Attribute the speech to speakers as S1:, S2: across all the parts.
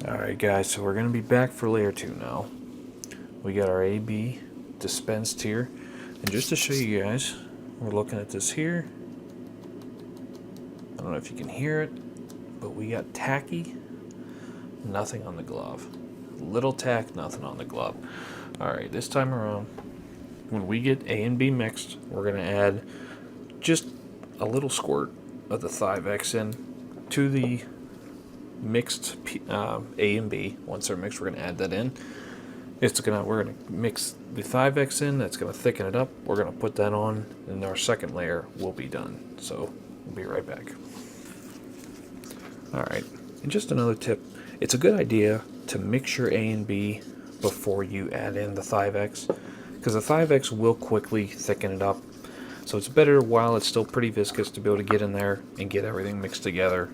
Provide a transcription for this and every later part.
S1: Alright guys, so we're going to be back for layer 2 now. We got our AB dispensed here. And just to show you guys, we're looking at this here. I don't know if you can hear it, but we got tacky, nothing on the glove. Little tack, nothing on the glove. Alright, this time around, when we get A and B mixed, we're going to add just a little squirt of the 5X in to the mixed A and B. Once they're mixed, we're going to add that in. We're going to mix the 5X in. That's going to thicken it up. We're going to put that on, and our second layer will be done. So we'll be right back. All right, and just another tip: it's a good idea to mix your A and B before you add in the 5X, because the 5X will quickly thicken it up. So it's better while it's still pretty viscous to be able to get in there and get everything mixed together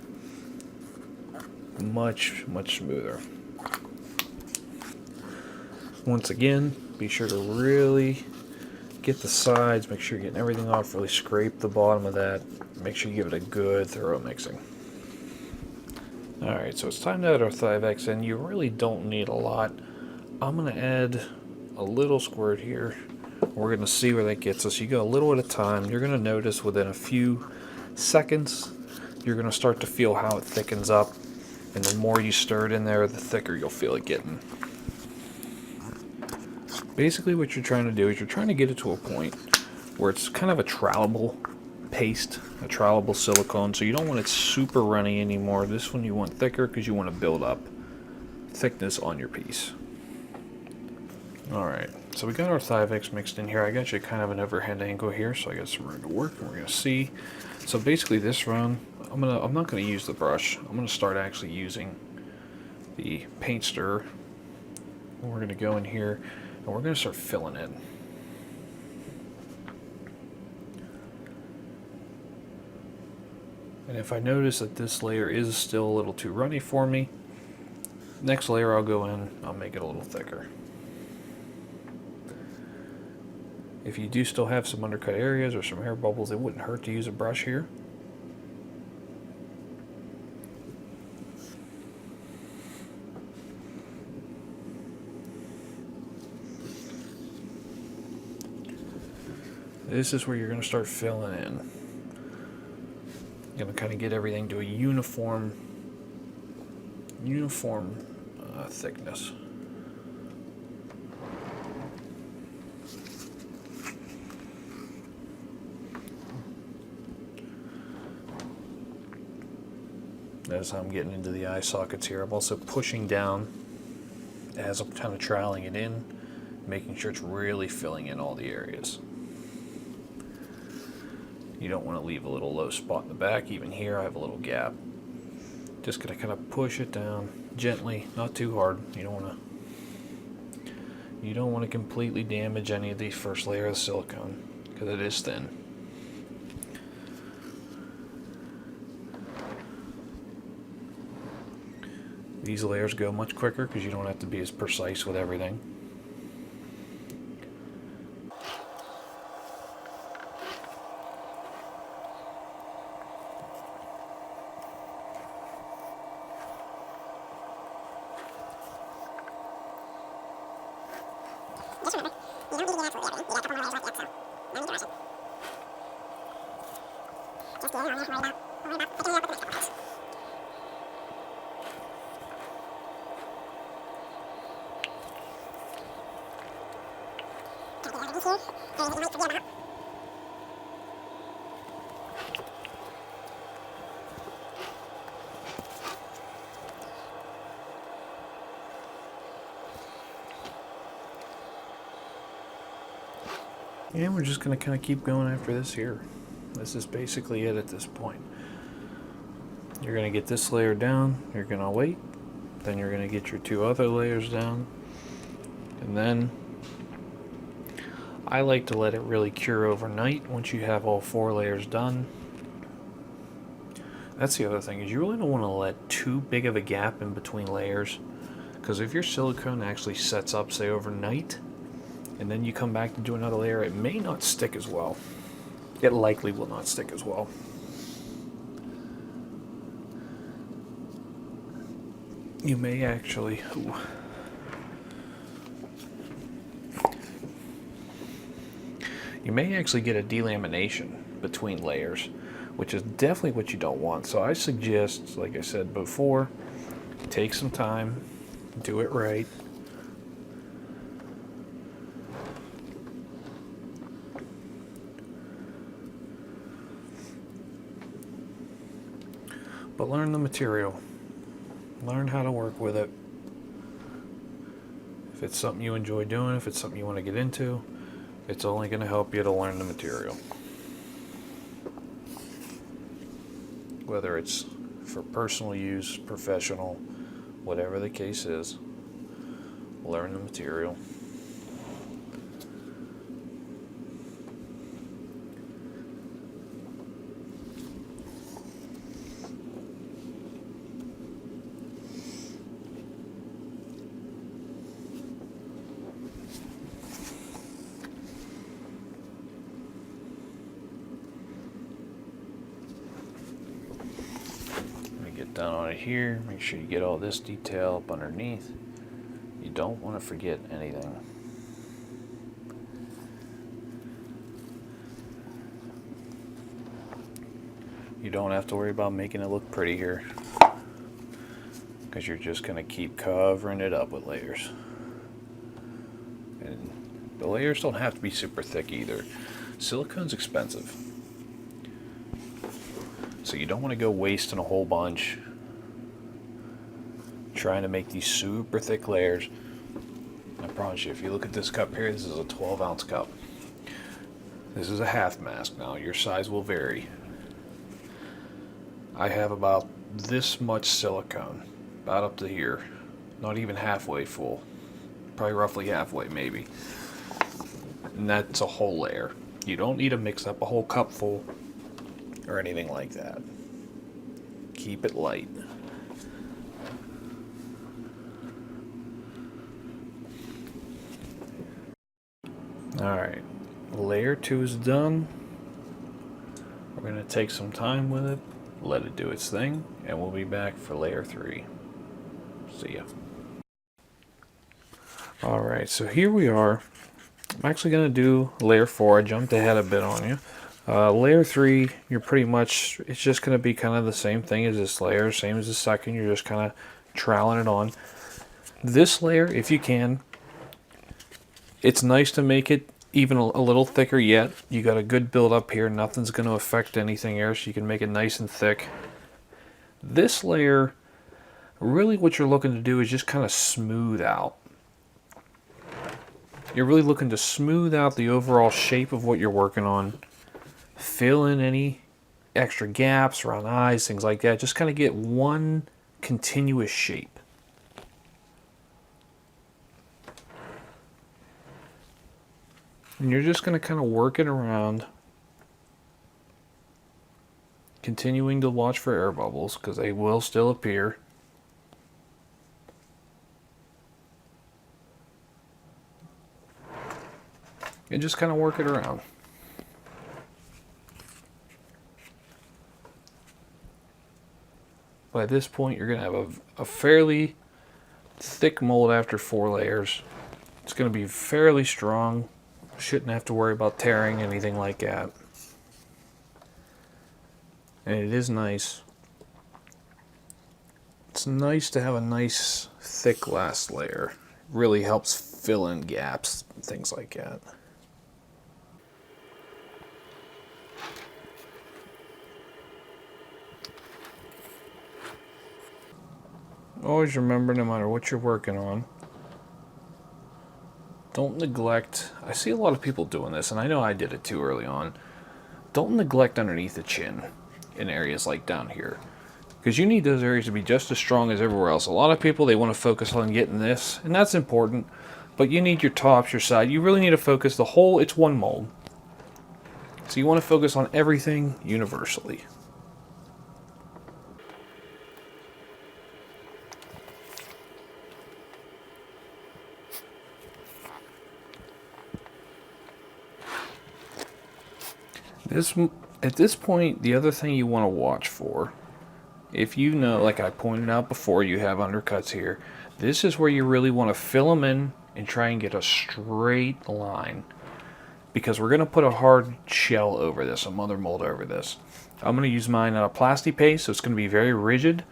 S1: much smoother. Once again, be sure to really get the sides, make sure you're getting everything off, really scrape the bottom of that, make sure you give it a good thorough mixing. Alright, so it's time to add our 5X in. You really don't need a lot. I'm going to add a little squirt here. We're going to see where that gets us. You go a little at a time. You're going to notice within a few seconds, you're going to start to feel how it thickens up. And the more you stir it in there, the thicker you'll feel it getting. Basically what you're trying to do is you're trying to get it to a point where it's kind of a trowelable paste, a trowelable silicone. So you don't want it super runny anymore. This one you want thicker because you want to build up thickness on your piece. Alright, so we got our 5X mixed in here. I got you kind of an overhead angle here, so I got some room to work, and we're going to see. So basically this run, I'm not going to use the brush. I'm going to start actually using the paint stirrer. We're going to go in here and we're going to start filling in. And if I notice that this layer is still a little too runny for me, next layer I'll go in, I'll make it a little thicker. If you do still have some undercut areas or some air bubbles, it wouldn't hurt to use a brush here. This is where you're going to start filling in. You're going to kind of get everything to a uniform thickness. As I'm getting into the eye sockets here, I'm also pushing down as I'm kind of troweling it in, making sure it's really filling in all the areas. You don't want to leave a little low spot in the back. Even here I have a little gap. Just going to kind of push it down gently, not too hard. You don't want to completely damage any of the first layer of the silicone because it is thin. These layers go much quicker because you don't have to be as precise with everything. And we're just going to kind of keep going after this here. This is basically it at this point. You're going to get this layer down, you're going to wait, then you're going to get your two other layers down, and then I like to let it really cure overnight once you have all 4 layers done. That's the other thing, is you really don't want to let too big of a gap in between layers, because if your silicone actually sets up, say, overnight, and then you come back to do another layer, it may not stick as well. It likely will not stick as well. you may actually, get a delamination between layers, which is definitely what you don't want. So I suggest, like I said before, take some time, do it right. But learn the material. Learn how to work with it. If it's something you enjoy doing, if it's something you want to get into, it's only going to help you to learn the material. Whether it's for personal use, professional, whatever the case is, learn the material. Get down on it here, make sure you get all this detail up underneath. You don't want to forget anything. You don't have to worry about making it look pretty here, because you're just going to keep covering it up with layers. And the layers don't have to be super thick either. Silicone's expensive, so you don't want to go wasting a whole bunch trying to make these super thick layers. I promise you, if you look at this cup here, this is a 12-ounce cup. This is a half mask now. Your size will vary. I have about this much silicone, about up to here. Not even halfway full. Probably roughly halfway, maybe. And that's a whole layer. You don't need to mix up a whole cup full or anything like that. Keep it light. Alright, layer 2 is done. We're going to take some time with it, let it do its thing, and we'll be back for layer 3. See ya. Alright, so here we are. I'm actually going to do layer 4. I jumped ahead a bit on you. Layer 3, you're pretty much, it's just going to be kind of the same thing as this layer, same as the second. You're just kind of troweling it on. This layer, if you can, it's nice to make it even a little thicker yet. You got a good build up here. Nothing's going to affect anything here, so you can make it nice and thick. This layer, really what you're looking to do is just kind of smooth out. You're really looking to smooth out the overall shape of what you're working on. Fill in any extra gaps around eyes, things like that. Just kind of get one continuous shape. And you're just going to kind of work it around, continuing to watch for air bubbles, because they will still appear. And just kind of work it around. By this point, you're going to have a fairly thick mold after 4 layers. It's going to be fairly strong. Shouldn't have to worry about tearing, anything like that. And it is nice. It's nice to have a nice thick last layer. Really helps fill in gaps, things like that. Always remember, no matter what you're working on, don't neglect, I see a lot of people doing this, and I know I did it too early on. Don't neglect underneath the chin in areas like down here, because you need those areas to be just as strong as everywhere else. A lot of people, they want to focus on getting this, and that's important, but you need your tops, your side. You really need to focus the whole, it's one mold. So you want to focus on everything universally. At this point, the other thing you want to watch for if you know, like I pointed out before, you have undercuts here. This is where you really want to fill them in and try and get a straight line, because we're going to put a hard shell over this, a mother mold over this. I'm going to use mine on a plasti paste, so it's going to be very rigid.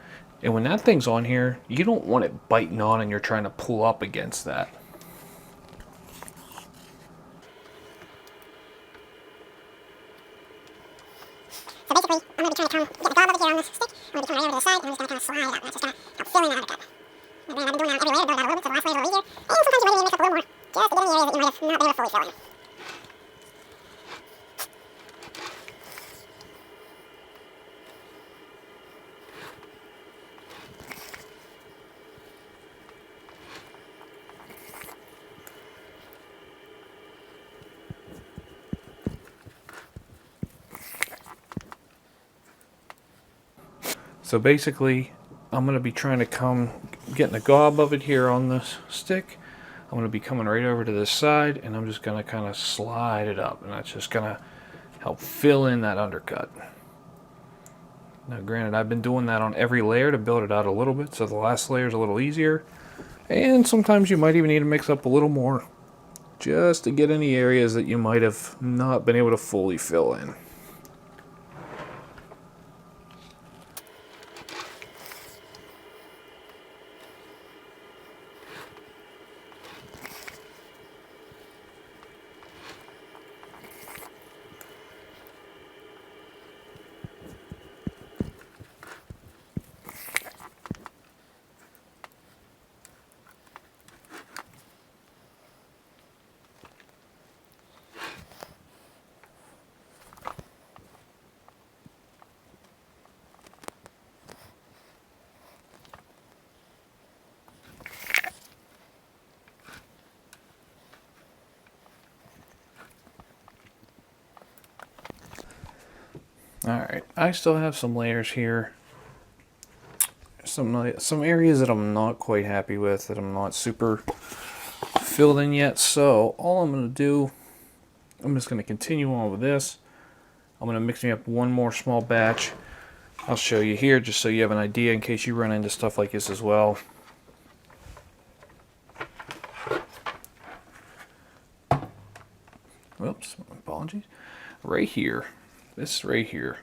S1: And when that thing's on here, you don't want it biting on and you're trying to pull up against that.
S2: So basically, I'm going to be trying to get the gob over here on this stick. I'm going to be coming right over to the side, and I'm just going to kind of slide it out. That's just going to help fill in that undercut. And then I've been doing that every layer, build it out a little bit, so the last layer is a little easier. And sometimes you might even mix up a little more, just to get in the areas that you might have not been able to fully fill in.
S1: So basically, I'm going to be trying to getting the gob of it here on this stick. I'm going to be coming right over to this side, and I'm just going to kind of slide it up, and that's just going to help fill in that undercut. Now granted, I've been doing that on every layer to build it out a little bit, so the last layer is a little easier. And sometimes you might even need to mix up a little more, just to get in the areas that you might have not been able to fully fill in. Alright, I still have some layers here. Some areas that I'm not quite happy with, that I'm not super filled in yet. So all I'm going to do, I'm just going to continue on with this. I'm going to mix me up one more small batch. I'll show you here just so you have an idea in case you run into stuff like this as well. Whoops, apologies. Right here, this right here.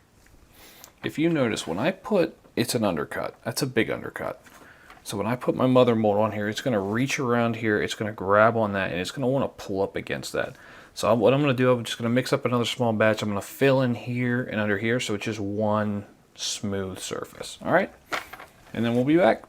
S1: If you notice, when I put, it's an undercut. That's a big undercut. So when I put my mother mold on here, it's going to reach around here, it's going to grab on that, and it's going to want to pull up against that. So what I'm going to do, I'm just going to mix up another small batch. I'm going to fill in here and under here, so it's just one smooth surface. All right, and then we'll be back.